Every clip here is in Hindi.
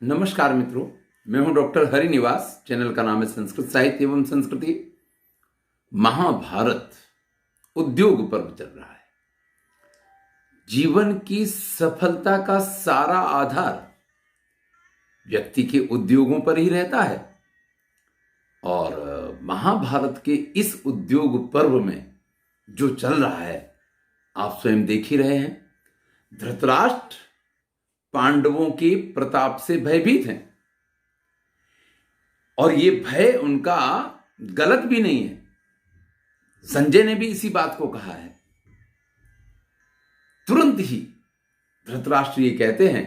नमस्कार मित्रों, मैं हूं डॉक्टर हरिनिवास। चैनल का नाम है संस्कृत साहित्य एवं संस्कृति। महाभारत उद्योग पर्व चल रहा है। जीवन की सफलता का सारा आधार व्यक्ति के उद्योगों पर ही रहता है और महाभारत के इस उद्योग पर्व में जो चल रहा है आप स्वयं देख ही रहे हैं। धृतराष्ट्र पांडवों के प्रताप से भयभीत हैं और ये भय उनका गलत भी नहीं है। संजय ने भी इसी बात को कहा है। तुरंत ही धृतराष्ट्र ये कहते हैं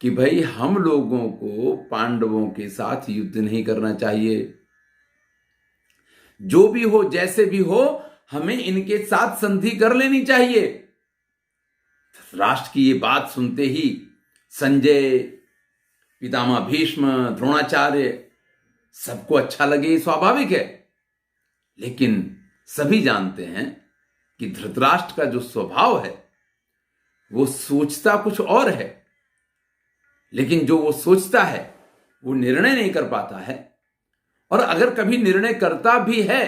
कि भाई हम लोगों को पांडवों के साथ युद्ध नहीं करना चाहिए। जो भी हो जैसे भी हो हमें इनके साथ संधि कर लेनी चाहिए। धृतराष्ट्र की ये बात सुनते ही संजय, पितामह भीष्म, द्रोणाचार्य सबको अच्छा लगे, स्वाभाविक है। लेकिन सभी जानते हैं कि धृतराष्ट्र का जो स्वभाव है वो सोचता कुछ और है, लेकिन जो वो सोचता है वो निर्णय नहीं कर पाता है। और अगर कभी निर्णय करता भी है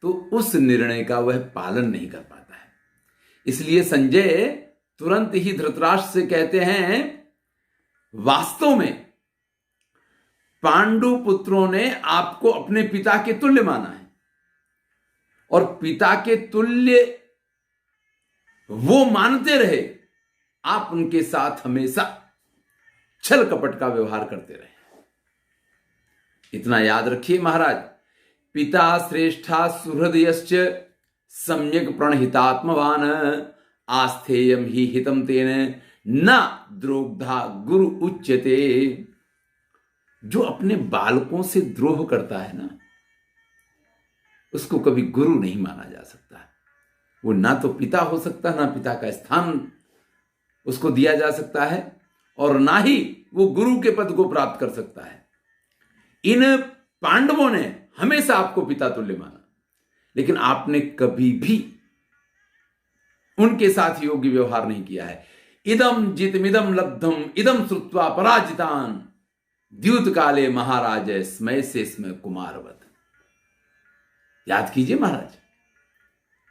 तो उस निर्णय का वह पालन नहीं कर पाता है। इसलिए संजय तुरंत ही धृतराष्ट्र से कहते हैं, वास्तव में पांडु पुत्रों ने आपको अपने पिता के तुल्य माना है और पिता के तुल्य वो मानते रहे। आप उनके साथ हमेशा छल कपट का व्यवहार करते रहे। इतना याद रखिए महाराज, पिता श्रेष्ठा सुहृदयश्च सम्यक प्रणहितात्मवान आस्थेयम ही हितम तेन न द्रोग्धा गुरु उच्यते। जो अपने बालकों से द्रोह करता है ना, उसको कभी गुरु नहीं माना जा सकता। वो ना तो पिता हो सकता, ना पिता का स्थान उसको दिया जा सकता है और ना ही वो गुरु के पद को प्राप्त कर सकता है। इन पांडवों ने हमेशा आपको पिता तुल्य माना, लेकिन आपने कभी भी उनके साथ योग्य व्यवहार नहीं किया है। इदम जितमिदम लब्धम इदम श्रुत्वा पराजितान द्यूत काले महाराज स्मय से स्मय कुमारवत। याद कीजिए महाराज,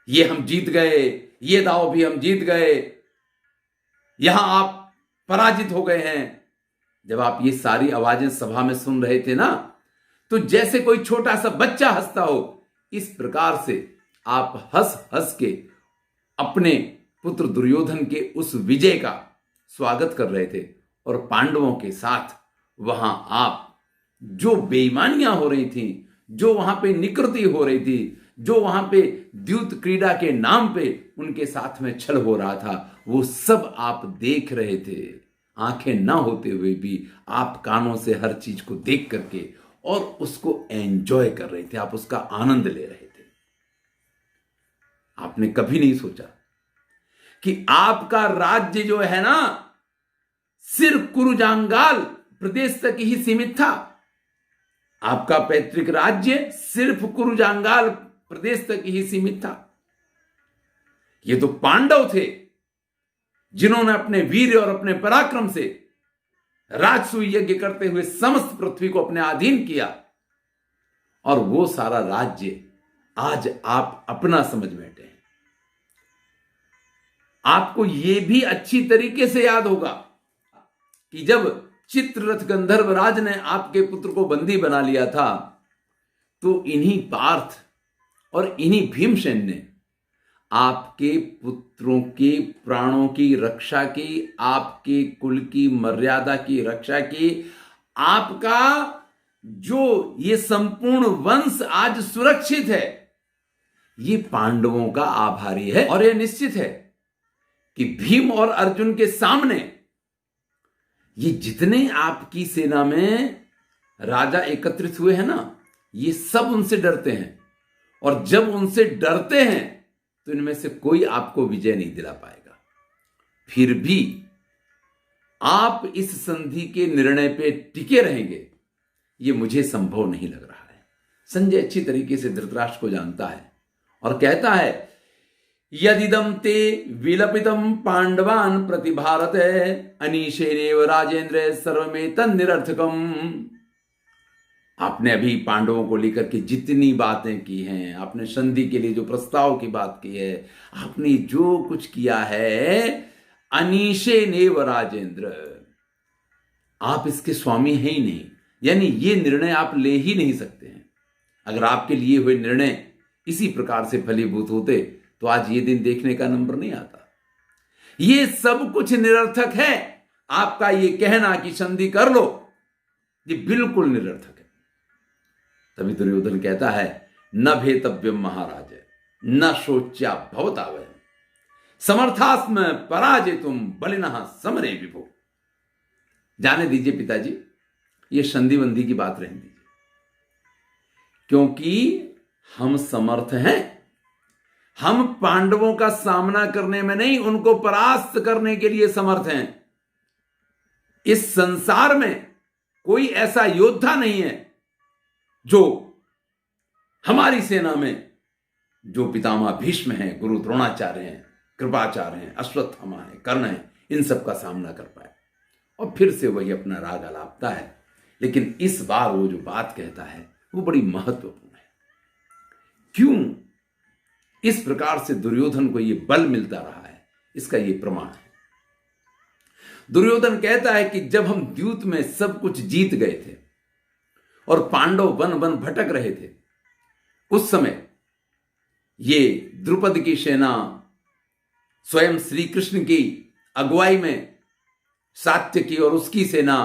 ये हम जीत गए, ये दाव भी हम जीत गए, यहां आप पराजित हो गए हैं। जब आप ये सारी आवाजें सभा में सुन रहे थे ना, तो जैसे कोई छोटा सा बच्चा हंसता हो, इस प्रकार से आप हंस हंस के अपने पुत्र दुर्योधन के उस विजय का स्वागत कर रहे थे। और पांडवों के साथ वहां आप जो बेईमानियां हो रही थी, जो वहां पे निकृति हो रही थी, जो वहां पे द्यूत क्रीड़ा के नाम पे उनके साथ में छल हो रहा था, वो सब आप देख रहे थे। आंखें ना होते हुए भी आप कानों से हर चीज को देख करके और उसको एंजॉय कर रहे थे, आप उसका आनंद ले रहे थे। आपने कभी नहीं सोचा कि आपका राज्य जो है ना, सिर्फ कुरुजांगाल प्रदेश तक ही सीमित था। आपका पैतृक राज्य सिर्फ कुरुजांगाल प्रदेश तक ही सीमित था। ये तो पांडव थे जिन्होंने अपने वीर और अपने पराक्रम से राजसूय यज्ञ करते हुए समस्त पृथ्वी को अपने अधीन किया, और वो सारा राज्य आज आप अपना समझ बैठे हैं। आपको यह भी अच्छी तरीके से याद होगा कि जब चित्ररथ गंधर्वराज ने आपके पुत्र को बंदी बना लिया था, तो इन्हीं पार्थ और इन्हीं भीमसेन ने आपके पुत्रों के प्राणों की रक्षा की, आपके कुल की मर्यादा की रक्षा की। आपका जो ये संपूर्ण वंश आज सुरक्षित है, ये पांडवों का आभारी है। और यह निश्चित है कि भीम और अर्जुन के सामने ये जितने आपकी सेना में राजा एकत्रित हुए हैं ना, ये सब उनसे डरते हैं। और जब उनसे डरते हैं तो इनमें से कोई आपको विजय नहीं दिला पाएगा। फिर भी आप इस संधि के निर्णय पे टिके रहेंगे, ये मुझे संभव नहीं लग रहा है। संजय अच्छी तरीके से धृतराष्ट्र को जानता है और कहता है, यदिदम ते विलपितम पांडवान प्रति भारत अनीशेनेव राजेंद्र सर्वमेतन निरर्थकम। आपने अभी पांडवों को लेकर के जितनी बातें की हैं, आपने संधि के लिए जो प्रस्ताव की बात की है, आपने जो कुछ किया है, अनीशेनेव राजेंद्र, आप इसके स्वामी हैं ही नहीं, यानी ये निर्णय आप ले ही नहीं सकते हैं। अगर आपके लिए हुए निर्णय इसी प्रकार से फलीभूत होते तो आज ये दिन देखने का नंबर नहीं आता। ये सब कुछ निरर्थक है। आपका ये कहना कि संधि कर लो, ये बिल्कुल निरर्थक है। तभी दुर्योधन कहता है, न भेतव्यम महाराज न शोच्या भवतावय समर्थास्म पराजेतुम बलिनः समरे विभो। जाने दीजिए पिताजी, ये संधि वंधि की बात रहने दीजिए, क्योंकि हम समर्थ हैं। हम पांडवों का सामना करने में नहीं, उनको परास्त करने के लिए समर्थ हैं। इस संसार में कोई ऐसा योद्धा नहीं है जो हमारी सेना में, जो पितामह भीष्म हैं, गुरु द्रोणाचार्य हैं, कृपाचार्य हैं, अश्वत्थामा हैं, कर्ण हैं, इन सब का सामना कर पाए। और फिर से वही अपना राग अलापता है। लेकिन इस बार वो जो बात कहता है वो बड़ी महत्वपूर्ण है। क्यों इस प्रकार से दुर्योधन को ये बल मिलता रहा है, इसका ये प्रमाण है। दुर्योधन कहता है कि जब हम द्यूत में सब कुछ जीत गए थे और पांडव वन वन भटक रहे थे, उस समय ये द्रुपद की सेना स्वयं श्री कृष्ण की अगुवाई में सात्यकी और उसकी सेना,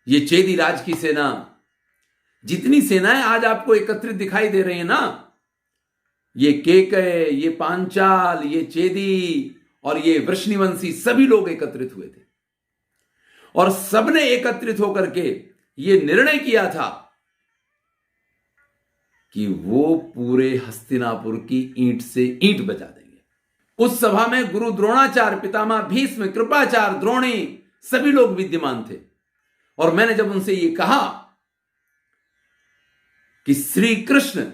ये चेदी राज की सेना, जितनी सेनाएं आज आपको एकत्रित दिखाई दे रही है ना, ये केकय, ये पांचाल, ये चेदी और ये वृष्णिवंशी, सभी लोग एकत्रित हुए थे और सबने एकत्रित होकर के ये निर्णय किया था कि वो पूरे हस्तिनापुर की ईंट से ईंट बजा देंगे। उस सभा में गुरु द्रोणाचार्य, पितामह भीष्म, कृपाचार्य, द्रोणी, सभी लोग विद्यमान थे। और मैंने जब उनसे ये कहा कि श्री कृष्ण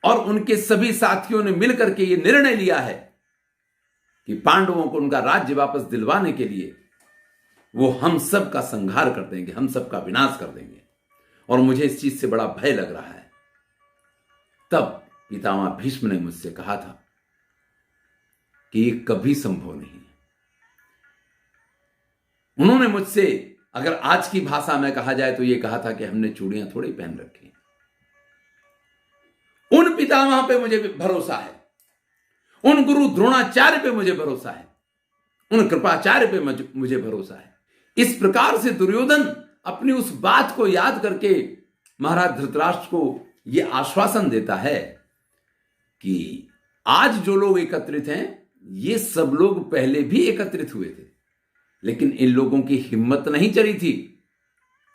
और उनके सभी साथियों ने मिलकर के ये निर्णय लिया है कि पांडवों को उनका राज्य वापस दिलवाने के लिए वो हम सब का संहार कर देंगे, हम सब का विनाश कर देंगे, और मुझे इस चीज से बड़ा भय लग रहा है, तब पितामह भीष्म ने मुझसे कहा था कि ये कभी संभव नहीं है। उन्होंने मुझसे, अगर आज की भाषा में कहा जाए तो ये कहा था कि हमने चूड़ियां थोड़ी पहन रखी हैं। उन पितामह पे मुझे भरोसा है, उन गुरु द्रोणाचार्य पे मुझे भरोसा है, उन कृपाचार्य पे मुझे भरोसा है। इस प्रकार से दुर्योधन अपनी उस बात को याद करके महाराज धृतराष्ट्र को यह आश्वासन देता है कि आज जो लोग एकत्रित हैं, ये सब लोग पहले भी एकत्रित हुए थे, लेकिन इन लोगों की हिम्मत नहीं चली थी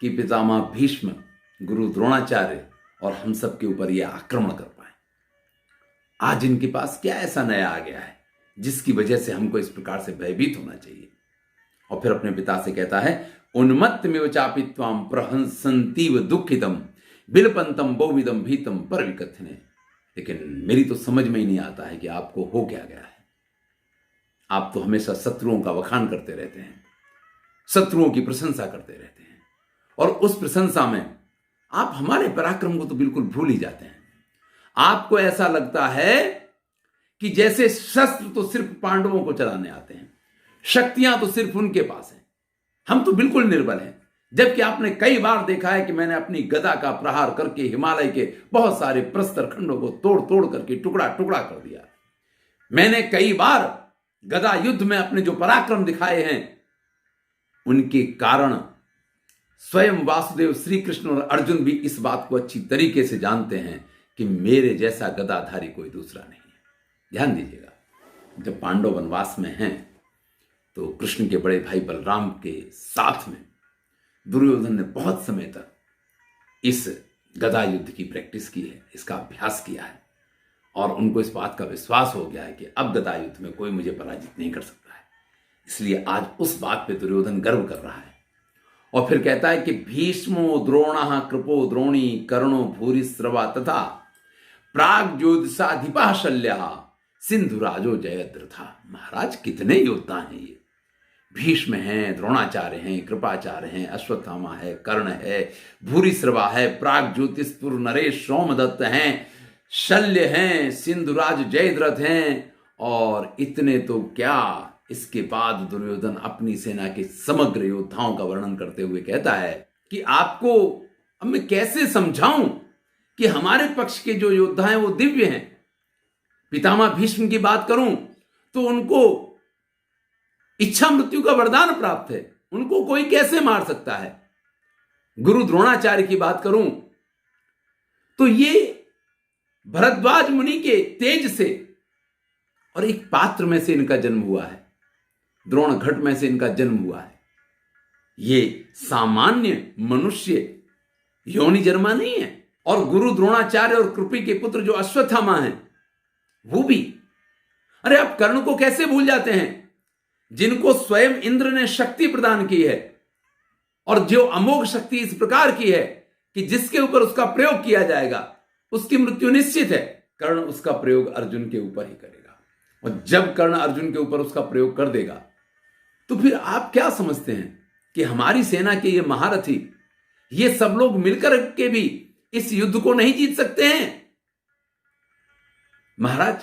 कि पितामह भीष्म, गुरु द्रोणाचार्य और हम सब के ऊपर यह आक्रमण कर पाए। आज इनके पास क्या ऐसा नया आ गया है जिसकी वजह से हमको इस प्रकार से भयभीत होना चाहिए। और फिर अपने पिता से कहता है, उन्मत्तमेव चापि त्वां प्रहंसन्तीव दुःखितम बिलपंतम बहुविधम भीतम पर विकथने। लेकिन मेरी तो समझ में ही नहीं आता है कि आपको हो क्या गया है। आप तो हमेशा शत्रुओं का वखान करते रहते हैं, शत्रुओं की प्रशंसा करते रहते हैं, और उस प्रशंसा में आप हमारे पराक्रम को तो बिल्कुल भूल ही जाते हैं। आपको ऐसा लगता है कि जैसे शस्त्र तो सिर्फ पांडवों को चलाने आते हैं, शक्तियां तो सिर्फ उनके पास हैं, हम तो बिल्कुल निर्बल हैं। जबकि आपने कई बार देखा है कि मैंने अपनी गदा का प्रहार करके हिमालय के बहुत सारे प्रस्तर खंडों को तोड़ तोड़ करके टुकड़ा टुकड़ा कर दिया। मैंने कई बार गदा युद्ध में अपने जो पराक्रम दिखाए हैं, उनके कारण स्वयं वासुदेव, श्री कृष्ण और अर्जुन भी इस बात को अच्छी तरीके से जानते हैं कि मेरे जैसा गदाधारी कोई दूसरा नहीं है। ध्यान दीजिएगा, जब पांडव वनवास में हैं तो कृष्ण के बड़े भाई बलराम के साथ में दुर्योधन ने बहुत समय तक इस गदा युद्ध की प्रैक्टिस की है, इसका अभ्यास किया है, और उनको इस बात का विश्वास हो गया है कि अब गदा युद्ध में कोई मुझे पराजित नहीं कर सकता है। इसलिए आज उस बात पे दुर्योधन गर्व कर रहा है। और फिर कहता है कि भीष्मो द्रोणः कृपो द्रोणी कर्णो भूरिश्रवा तथा प्राग ज्योतिषाधिपा शल्या सिंधुराजो जयद्रथा। महाराज कितने योद्धा हैं ये। भीष्म हैं, द्रोणाचार्य हैं, कृपाचार्य हैं, अश्वत्थामा है, कर्ण है, भूरिश्रवा है, प्राग ज्योतिषपुर नरेश सोमदत्त हैं, शल्य हैं, सिंधुराज जयद्रथ हैं, और इतने तो क्या, इसके बाद दुर्योधन अपनी सेना के समग्र योद्धाओं का वर्णन करते हुए कहता है कि आपको अब मैं कैसे समझाऊं कि हमारे पक्ष के जो योद्धा हैं वो दिव्य हैं। पितामह भीष्म की बात करूं तो उनको इच्छा मृत्यु का वरदान प्राप्त है, उनको कोई कैसे मार सकता है। गुरु द्रोणाचार्य की बात करूं तो ये भरद्वाज मुनि के तेज से और एक पात्र में से इनका जन्म हुआ है, द्रोण घट में से इनका जन्म हुआ है। ये सामान्य मनुष्य योनि जन्मा नहीं है। और गुरु द्रोणाचार्य और कृपी के पुत्र जो अश्वत्थामा हैं वो भी, अरे आप कर्ण को कैसे भूल जाते हैं, जिनको स्वयं इंद्र ने शक्ति प्रदान की है, और जो अमोघ शक्ति इस प्रकार की है कि जिसके ऊपर उसका प्रयोग किया जाएगा उसकी मृत्यु निश्चित है। कर्ण उसका प्रयोग अर्जुन के ऊपर ही करेगा, और जब कर्ण अर्जुन के ऊपर उसका प्रयोग कर देगा तो फिर आप क्या समझते हैं कि हमारी सेना के ये महारथी, ये सब लोग मिलकर के भी इस युद्ध को नहीं जीत सकते हैं। महाराज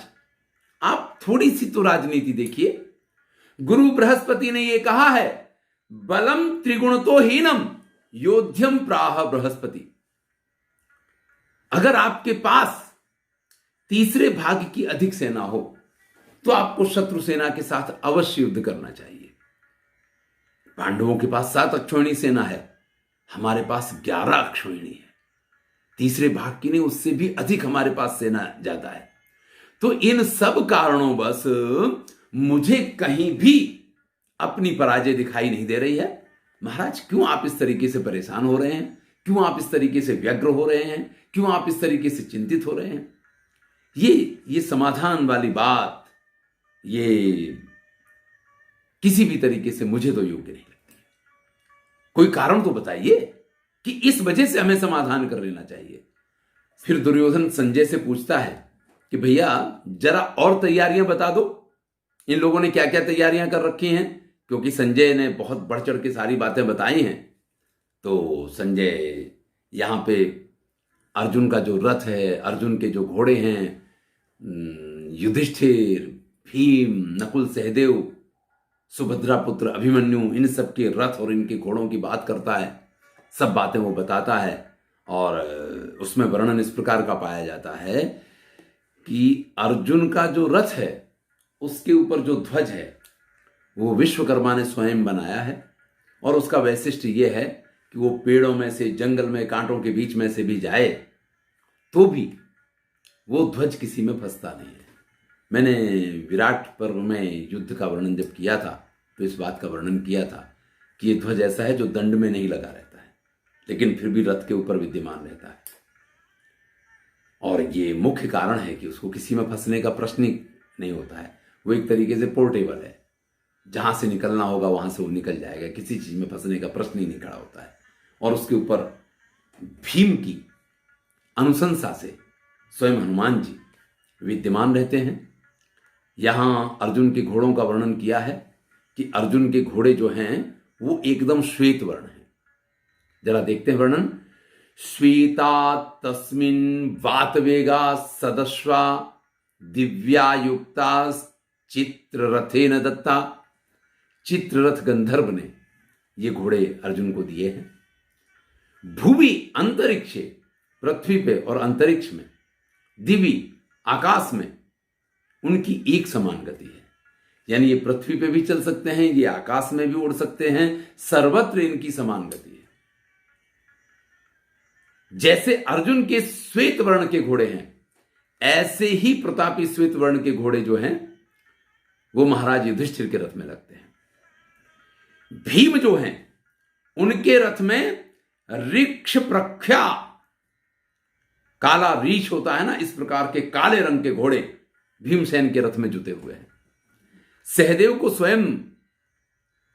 आप थोड़ी सी तो राजनीति देखिए। गुरु बृहस्पति ने यह कहा है, बलम त्रिगुणतो हीनम योध्यम प्राह बृहस्पति। अगर आपके पास तीसरे भाग की अधिक सेना हो तो आपको शत्रु सेना के साथ अवश्य युद्ध करना चाहिए। पांडवों के पास 7 अक्षौहिणी सेना है, हमारे पास 11 अक्षौहिणी है। तीसरे भाग की नहीं, उससे भी अधिक हमारे पास सेना ज्यादा है। तो इन सब कारणों बस मुझे कहीं भी अपनी पराजय दिखाई नहीं दे रही है। महाराज क्यों आप इस तरीके से परेशान हो रहे हैं, क्यों आप इस तरीके से व्यग्र हो रहे हैं, क्यों आप इस तरीके से चिंतित हो रहे हैं। ये समाधान वाली बात ये किसी भी तरीके से मुझे तो योग्य नहीं लगती। कोई कारण तो बताइए कि इस वजह से हमें समाधान कर लेना चाहिए। फिर दुर्योधन संजय से पूछता है कि भैया जरा और तैयारियां बता दो, इन लोगों ने क्या क्या तैयारियां कर रखी हैं, क्योंकि संजय ने बहुत बढ़ चढ़ के सारी बातें बताई हैं। तो संजय यहां पे अर्जुन का जो रथ है, अर्जुन के जो घोड़े हैं, युधिष्ठिर, भीम, नकुल, सहदेव, सुभद्रा पुत्र अभिमन्यु, इन सब के रथ और इनके घोड़ों की बात करता है। सब बातें वो बताता है, और उसमें वर्णन इस प्रकार का पाया जाता है कि अर्जुन का जो रथ है उसके ऊपर जो ध्वज है वो विश्वकर्मा ने स्वयं बनाया है, और उसका वैशिष्ट्य यह है कि वो पेड़ों में से, जंगल में कांटों के बीच में से भी जाए तो भी वो ध्वज किसी में फंसता नहीं है। मैंने विराट पर्व में युद्ध का वर्णन जब किया था तो इस बात का वर्णन किया था कि ये ध्वज ऐसा है जो दंड में नहीं लगा रहता है, लेकिन फिर भी रथ के ऊपर विद्यमान रहता है। और ये मुख्य कारण है कि उसको किसी में फंसने का प्रश्न ही नहीं होता है। वो एक तरीके से पोर्टेबल है, जहां से निकलना होगा वहां से वो निकल जाएगा, किसी चीज में फंसने का प्रश्न ही नहीं खड़ा होता है। और उसके ऊपर भीम की अनुशंसा से स्वयं हनुमान जी विद्यमान रहते हैं। यहां अर्जुन के घोड़ों का वर्णन किया है कि अर्जुन के घोड़े जो हैं वो एकदम श्वेत वर्ण है। जरा देखते हैं वर्णन। श्वेता तस्मिन् वातवेगा सदश्वा दिव्या युक्ता चित्ररथेन दत्ता। चित्ररथ गंधर्व ने ये घोड़े अर्जुन को दिए हैं। भुवि अंतरिक्षे, पृथ्वी पे और अंतरिक्ष में, दिवी आकाश में उनकी एक समान गति है। यानी ये पृथ्वी पे भी चल सकते हैं, ये आकाश में भी उड़ सकते हैं, सर्वत्र इनकी समान गति है। जैसे अर्जुन के श्वेत वर्ण के घोड़े हैं, ऐसे ही प्रतापी श्वेत वर्ण के घोड़े जो हैं वो महाराज युधिष्ठिर के रथ में लगते हैं। भीम जो हैं उनके रथ में ऋक्ष प्रख्या, काला रीछ होता है ना, इस प्रकार के काले रंग के घोड़े भीमसेन के रथ में जुते हुए हैं। सहदेव को स्वयं,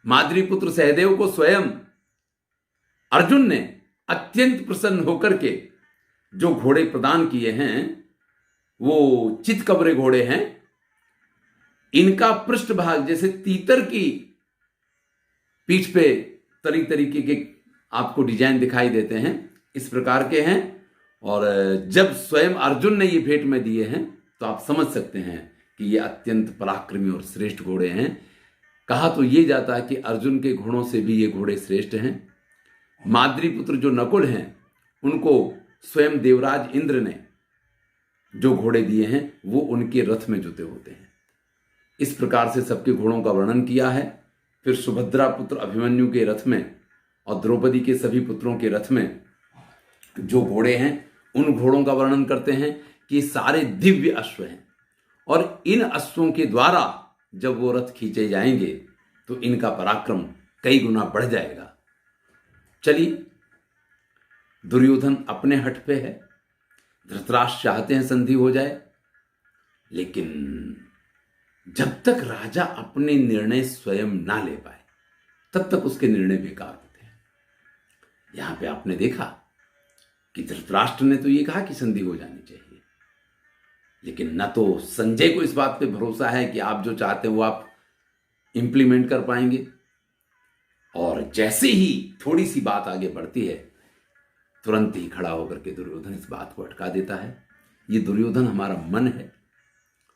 माद्री पुत्र सहदेव को स्वयं अर्जुन ने अत्यंत प्रसन्न होकर के जो घोड़े प्रदान किए हैं वो चितकबरे घोड़े हैं, इनका पृष्ठभाग जैसे तीतर की पीठ पे तरीके के आपको डिजाइन दिखाई देते हैं, इस प्रकार के हैं। और जब स्वयं अर्जुन ने ये भेंट में दिए हैं तो आप समझ सकते हैं कि ये अत्यंत पराक्रमी और श्रेष्ठ घोड़े हैं। कहा तो ये जाता है कि अर्जुन के घोड़ों से भी ये घोड़े श्रेष्ठ हैं। माद्री पुत्र जो नकुल हैं उनको स्वयं देवराज इंद्र ने जो घोड़े दिए हैं वो उनके रथ में जुते होते हैं। इस प्रकार से सबके घोड़ों का वर्णन किया है। फिर सुभद्रा पुत्र अभिमन्यु के रथ में और द्रौपदी के सभी पुत्रों के रथ में जो घोड़े हैं उन घोड़ों का वर्णन करते हैं कि सारे दिव्य अश्व हैं और इन अश्वों के द्वारा जब वो रथ खींचे जाएंगे तो इनका पराक्रम कई गुना बढ़ जाएगा। चलिए, दुर्योधन अपने हठ पे है, धृतराष्ट्र चाहते हैं संधि हो जाए, लेकिन जब तक राजा अपने निर्णय स्वयं ना ले पाए तब तक उसके निर्णय बेकार होते हैं। यहां पे आपने देखा कि धृतराष्ट्र ने तो ये कहा कि संधि हो जानी चाहिए, लेकिन न तो संजय को इस बात पे भरोसा है कि आप जो चाहते हैं वो आप इंप्लीमेंट कर पाएंगे, और जैसे ही थोड़ी सी बात आगे बढ़ती है तुरंत ही खड़ा होकर के दुर्योधन इस बात को अटका देता है। ये दुर्योधन हमारा मन है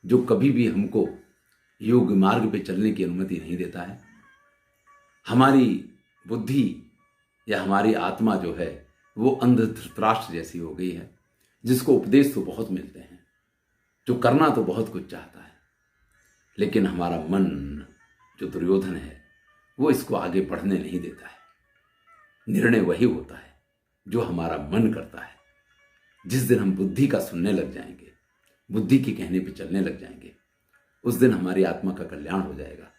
जो कभी भी हमको योग मार्ग पे चलने की अनुमति नहीं देता है। हमारी बुद्धि या हमारी आत्मा जो है वो अंध धृतराष्ट्र जैसी हो गई है, जिसको उपदेश तो बहुत मिलते हैं, जो करना तो बहुत कुछ चाहता है, लेकिन हमारा मन जो दुर्योधन है वो इसको आगे बढ़ने नहीं देता है। निर्णय वही होता है जो हमारा मन करता है। जिस दिन हम बुद्धि का सुनने लग जाएंगे, बुद्धि के कहने पे चलने लग जाएंगे, उस दिन हमारी आत्मा का कल्याण हो जाएगा।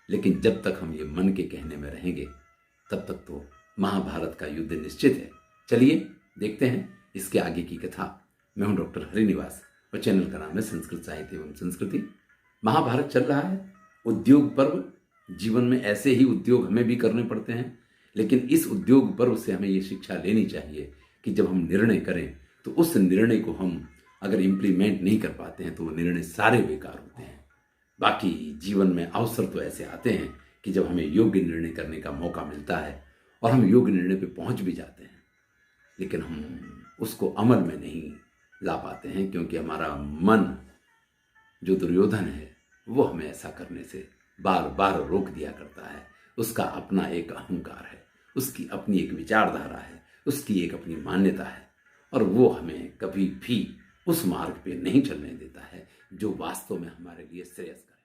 लेकिन जब तक हम ये मन के कहने में रहेंगे तब तक तो महाभारत का युद्ध निश्चित है। चलिए देखते हैं इसके आगे की कथा। मैं हूं डॉक्टर हरिनिवास और चैनल का नाम है संस्कृत साहित्य एवं संस्कृति। महाभारत चल रहा है, उद्योग पर्व। जीवन में ऐसे ही उद्योग हमें भी करने पड़ते हैं, लेकिन इस उद्योग पर्व से हमें ये शिक्षा लेनी चाहिए कि जब हम निर्णय करें तो उस निर्णय को हम अगर इम्प्लीमेंट नहीं कर पाते हैं तो वो निर्णय सारे बेकार होते हैं। बाकी जीवन में अवसर तो ऐसे आते हैं कि जब हमें योग्य निर्णय करने का मौका मिलता है और हम योग्य निर्णय पे पहुंच भी जाते हैं, लेकिन हम उसको अमल में नहीं ला पाते हैं, क्योंकि हमारा मन जो दुर्योधन है वो हमें ऐसा करने से बार बार रोक दिया करता है। उसका अपना एक अहंकार है, उसकी अपनी एक विचारधारा है, उसकी एक अपनी मान्यता है, और वो हमें कभी भी उस मार्ग पे नहीं चलने देता है जो वास्तव में हमारे लिए श्रेयस्कर है।